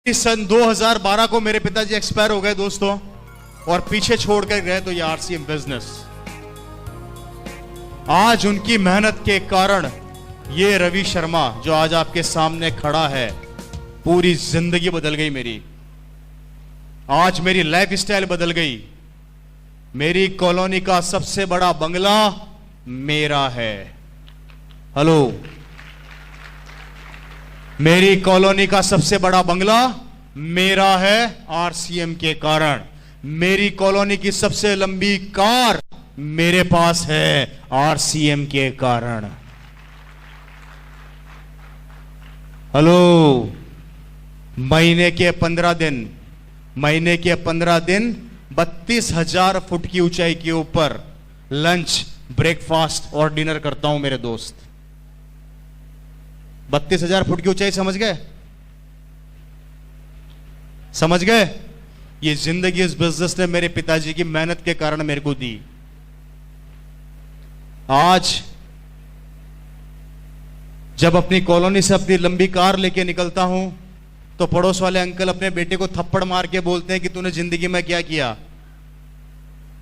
इस सन 2012 को मेरे पिताजी एक्सपायर हो गए दोस्तों, और पीछे छोड़कर गए तो ये आरसीएम बिजनेस। आज उनकी मेहनत के कारण ये रवि शर्मा जो आज आपके सामने खड़ा है, पूरी जिंदगी बदल गई मेरी। आज मेरी लाइफ स्टाइल बदल गई। मेरी कॉलोनी का सबसे बड़ा बंगला मेरा है। हेलो, मेरी कॉलोनी का सबसे बड़ा बंगला मेरा है आरसीएम के कारण। मेरी कॉलोनी की सबसे लंबी कार मेरे पास है आरसीएम के कारण। हेलो, महीने के 15 दिन 32,000 फुट की ऊंचाई के ऊपर लंच, ब्रेकफास्ट और डिनर करता हूं मेरे दोस्त। 32,000 फुट की ऊंचाई, समझ गए? समझ गए? ये जिंदगी इस बिजनेस ने मेरे पिताजी की मेहनत के कारण मेरे को दी। आज जब अपनी कॉलोनी से अपनी लंबी कार लेके निकलता हूं तो पड़ोस वाले अंकल अपने बेटे को थप्पड़ मार के बोलते हैं कि तूने जिंदगी में क्या किया,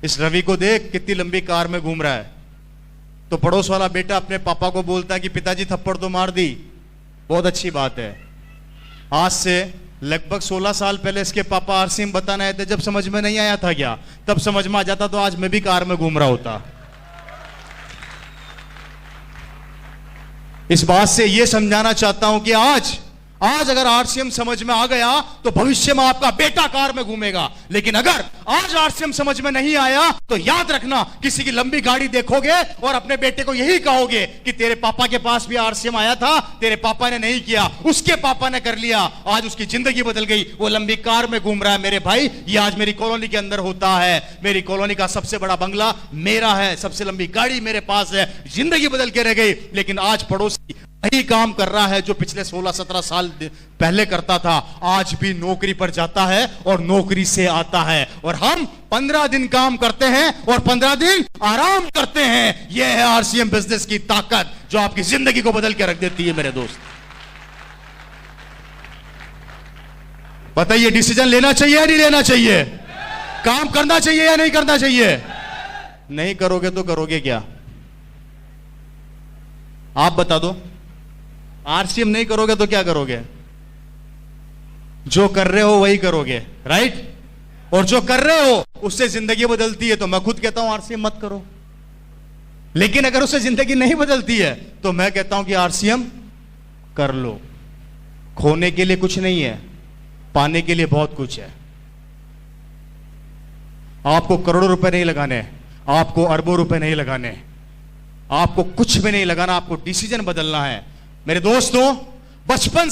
इस रवि को देख कितनी लंबी कार में घूम रहा है। तो पड़ोस वाला बेटा अपने पापा को बोलता है कि पिताजी थप्पड़ तो मार दी, बहुत अच्छी बात है। आज से लगभग 16 साल पहले इसके पापा आरसीएम बताने आए थे। जब समझ में नहीं आया था क्या, तब समझ में आ जाता तो आज मैं भी कार में घूम रहा होता। इस बात से यह समझाना चाहता हूं कि आज अगर आरसीएम समझ में आ गया तो भविष्य में आपका बेटा कार में घूमेगा। लेकिन अगर आज आरसीएम समझ में नहीं आया तो याद रखना, किसी की लंबी गाड़ी देखोगे और अपने बेटे को यही कहोगे कि तेरे पापा के पास भी आरसीएम आया था, तेरे पापा ने नहीं किया, उसके पापा ने कर लिया, आज उसकी जिंदगी बदल गई, वो लंबी कार में घूम रहा है। मेरे भाई, ये आज मेरी कॉलोनी के अंदर होता है। मेरी कॉलोनी का सबसे बड़ा बंगला मेरा है, सबसे लंबी गाड़ी मेरे पास है। जिंदगी बदल के रह गई। लेकिन आज पड़ोसी वही काम कर रहा है जो पिछले 16-17 साल पहले करता था। आज भी नौकरी पर जाता है और नौकरी से आता है। और हम 15 दिन काम करते हैं और 15 दिन आराम करते हैं। यह है आरसीएम बिजनेस की ताकत, जो आपकी जिंदगी को बदल के रख देती है मेरे दोस्त। बताइए, डिसीजन लेना चाहिए या नहीं लेना चाहिए? काम करना चाहिए या नहीं करना चाहिए? नहीं करोगे तो करोगे क्या? आप बता दो। आरसीएम नहीं करोगे तो क्या करोगे? जो कर रहे हो वही करोगे, राइट? और जो कर रहे हो उससे जिंदगी बदलती है तो मैं खुद कहता हूं आरसीएम मत करो। लेकिन अगर उससे जिंदगी नहीं बदलती है तो मैं कहता हूं कि आरसीएम कर लो। खोने के लिए कुछ नहीं है, पाने के लिए बहुत कुछ है। आपको करोड़ों रुपए नहीं लगाने, आपको अरबों रुपए नहीं लगाने, आपको कुछ भी नहीं लगाना, आपको डिसीजन बदलना है। मेरे दोस्तों, बचपन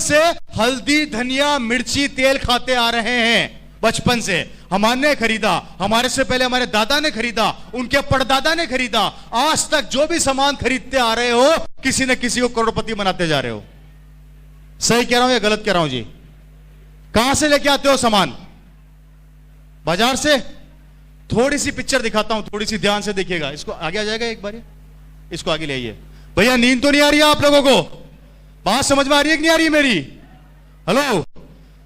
से हल्दी, धनिया, मिर्ची, तेल खाते आ रहे हैं। बचपन से हमने खरीदा, हमारे से पहले हमारे दादा ने खरीदा, उनके परदादा ने खरीदा। आज तक जो भी सामान खरीदते आ रहे हो, किसी न किसी को करोड़पति बनाते जा रहे हो। सही कह रहा हूं या गलत कह रहा हूं जी? कहां से लेके आते हो सामान? बाजार से। थोड़ी सी पिक्चर दिखाता हूं, थोड़ी सी ध्यान से देखिएगा। इसको आगे आ जाएगा एक बार, इसको आगे ले आइए। भैया, नींद तो नहीं आ रही है आप लोगों को? बात समझ में आ रही है कि नहीं आ रही मेरी? हेलो,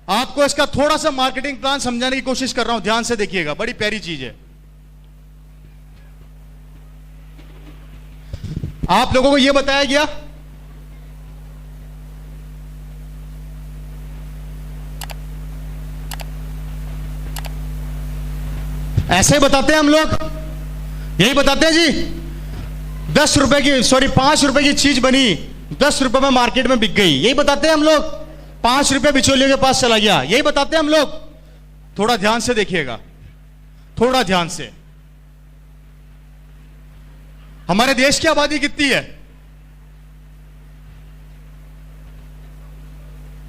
आपको इसका थोड़ा सा मार्केटिंग प्लान समझाने की कोशिश कर रहा हूं, ध्यान से देखिएगा। बड़ी प्यारी चीज है। आप लोगों को यह बताया गया ऐसे ही बताते हैं हम लोग, यही बताते हैं जी। 5 रुपए की चीज बनी, 10 रुपए में मार्केट में बिक गई, यही बताते हैं हम लोग। 5 रुपए बिचौलियों के पास चला गया, यही बताते हैं हम लोग। थोड़ा ध्यान से देखिएगा, थोड़ा ध्यान से। हमारे देश की आबादी कितनी है?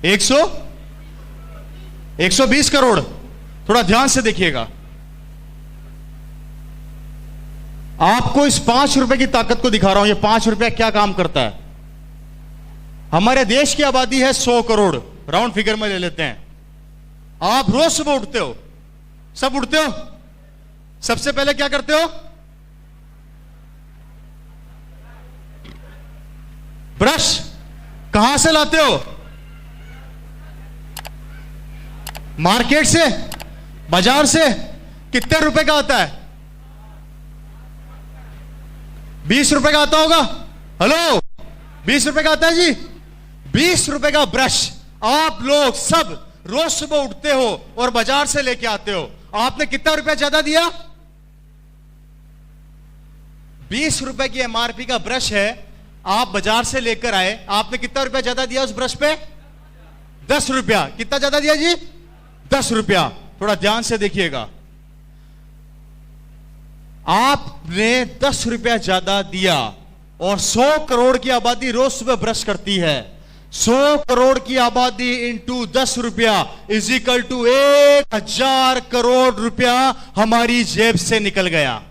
120 करोड़। थोड़ा ध्यान से देखिएगा। आपको इस 5 रुपए की ताकत को दिखा रहा हूं। ये 5 रुपया क्या काम करता है? हमारे देश की आबादी है 100 करोड़, राउंड फिगर में ले लेते हैं। आप रोज सुबह उठते हो, सब उठते हो, सबसे पहले क्या करते हो? ब्रश। कहां से लाते हो? मार्केट से, बाजार से कितने रुपए का आता है? 20 रुपए का आता होगा। हेलो, 20 रुपए का आता है जी। 20 रुपए का ब्रश आप लोग सब रोज सुबह उठते हो और बाजार से लेके आते हो। आपने कितना रुपया ज्यादा दिया? 20 रुपए की एमआरपी का ब्रश है, आप बाजार से लेकर आए, आपने कितना रुपया ज्यादा दिया उस ब्रश पे? 10 रुपया। कितना ज्यादा दिया जी? 10 रुपया। थोड़ा ध्यान से देखिएगा, आपने 10 रुपया ज्यादा दिया और 100 करोड़ की आबादी रोज सुबह ब्रश करती है। 100 करोड़ की आबादी इंटू 10 रुपया इज इक्वल टू 1000 करोड़ रुपया हमारी जेब से निकल गया।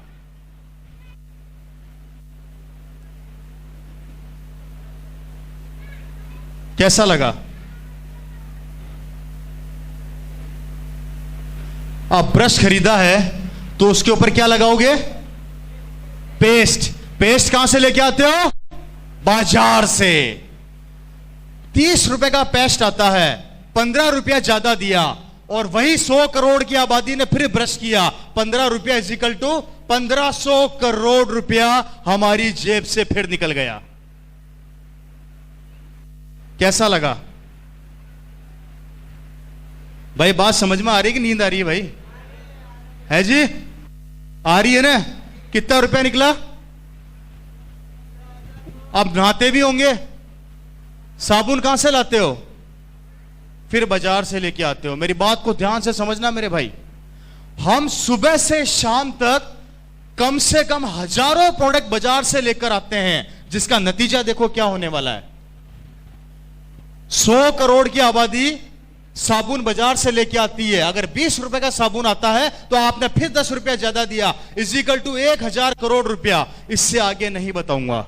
कैसा लगा? आप ब्रश खरीदा है तो उसके ऊपर क्या लगाओगे? पेस्ट। पेस्ट कहां से लेके आते हो? बाजार से। 30 रुपए का पेस्ट आता है, 15 रुपया ज्यादा दिया और वही 100 करोड़ की आबादी ने फिर ब्रश किया। 15 रुपया इजिकल टू 1500 करोड़ रुपया हमारी जेब से फिर निकल गया। कैसा लगा भाई? बात समझ में आ रही है कि नींद आ रही है भाई? है जी? आ रही है ना? कितना रुपया निकला? अब नहाते भी होंगे, साबुन कहां से लाते हो? फिर बाजार से लेके आते हो। मेरी बात को ध्यान से समझना मेरे भाई, हम सुबह से शाम तक कम से कम हजारों प्रोडक्ट बाजार से लेकर आते हैं, जिसका नतीजा देखो क्या होने वाला है। 100 करोड़ की आबादी साबुन बाजार से लेके आती है। अगर 20 रुपए का साबुन आता है तो आपने फिर 10 रुपया ज्यादा दिया, इज इक्वल टू 1000 करोड़ रुपया। इससे आगे नहीं बताऊंगा।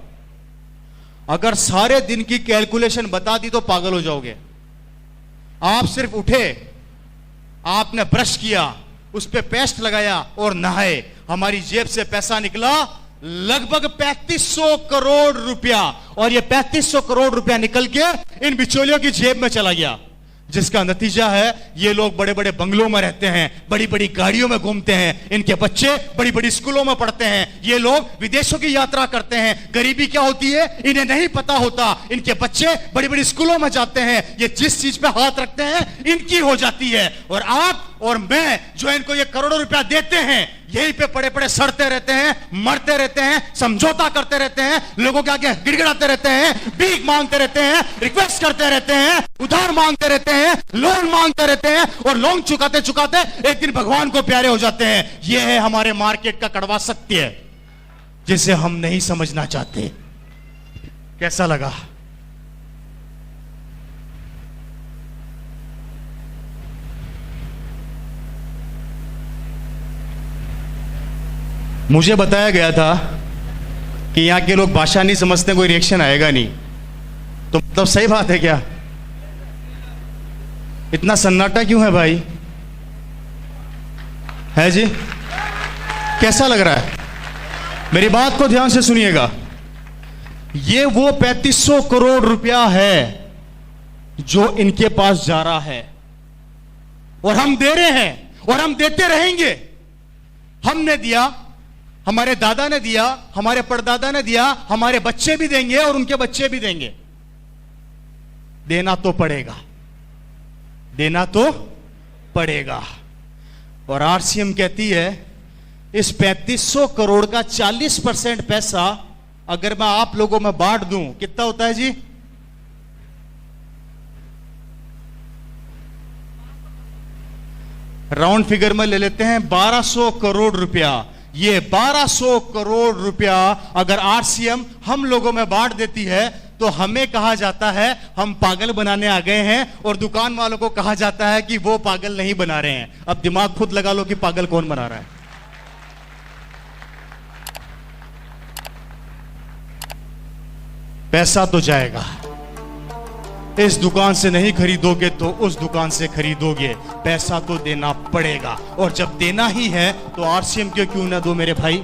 अगर सारे दिन की कैलकुलेशन बता दी तो पागल हो जाओगे। आप सिर्फ उठे, आपने ब्रश किया, उस पे पेस्ट लगाया और नहाए, हमारी जेब से पैसा निकला लगभग 3500 करोड़ रुपया। और ये 3500 करोड़ रुपया निकल के इन बिचौलियों की जेब में चला गया, जिसका नतीजा है ये लोग बड़े बड़े बंगलों में रहते हैं, बड़ी बड़ी गाड़ियों में घूमते हैं, इनके बच्चे बड़ी बड़ी स्कूलों में पढ़ते हैं, ये लोग विदेशों की यात्रा करते हैं। गरीबी क्या होती है इन्हें नहीं पता होता। इनके बच्चे बड़ी बड़ी स्कूलों में जाते हैं, ये जिस चीज पे हाथ रखते हैं इनकी हो जाती है। और आप और मैं जो इनको ये करोड़ों रुपया देते हैं, यहीं पे पड़े पड़े सड़ते रहते हैं, मरते रहते हैं, समझौता करते रहते हैं, लोगों के आगे गिड़गिड़ाते रहते हैं, भीख मांगते रहते हैं, रिक्वेस्ट करते रहते हैं, उधार मांगते रहते हैं, लोन मांगते रहते हैं और लोन चुकाते चुकाते एक दिन भगवान को प्यारे हो जाते हैं। यह है हमारे मार्केट का कड़वा सत्य, जिसे हम नहीं समझना चाहते। कैसा लगा? मुझे बताया गया था कि यहां के लोग भाषा नहीं समझते, कोई रिएक्शन आएगा नहीं, तो मतलब सही बात है क्या? इतना सन्नाटा क्यों है भाई? है जी? कैसा लग रहा है? मेरी बात को ध्यान से सुनिएगा। ये वो 3500 करोड़ रुपया है जो इनके पास जा रहा है और हम दे रहे हैं और हम देते रहेंगे। हमने दिया, हमारे दादा ने दिया, हमारे परदादा ने दिया, हमारे बच्चे भी देंगे और उनके बच्चे भी देंगे। देना तो पड़ेगा, देना तो पड़ेगा। और आरसीएम कहती है इस 3500 करोड़ का 40% पैसा अगर मैं आप लोगों में बांट दूं, कितना होता है जी? राउंड फिगर में ले लेते हैं 1200 करोड़ रुपया। ये 1200 करोड़ रुपया अगर आरसीएम हम लोगों में बांट देती है तो हमें कहा जाता है हम पागल बनाने आ गए हैं, और दुकान वालों को कहा जाता है कि वो पागल नहीं बना रहे हैं। अब दिमाग खुद लगा लो कि पागल कौन बना रहा है। पैसा तो जाएगा, इस दुकान से नहीं खरीदोगे तो उस दुकान से खरीदोगे, पैसा तो देना पड़ेगा। और जब देना ही है तो आरसीएम क्यों ना दो मेरे भाई?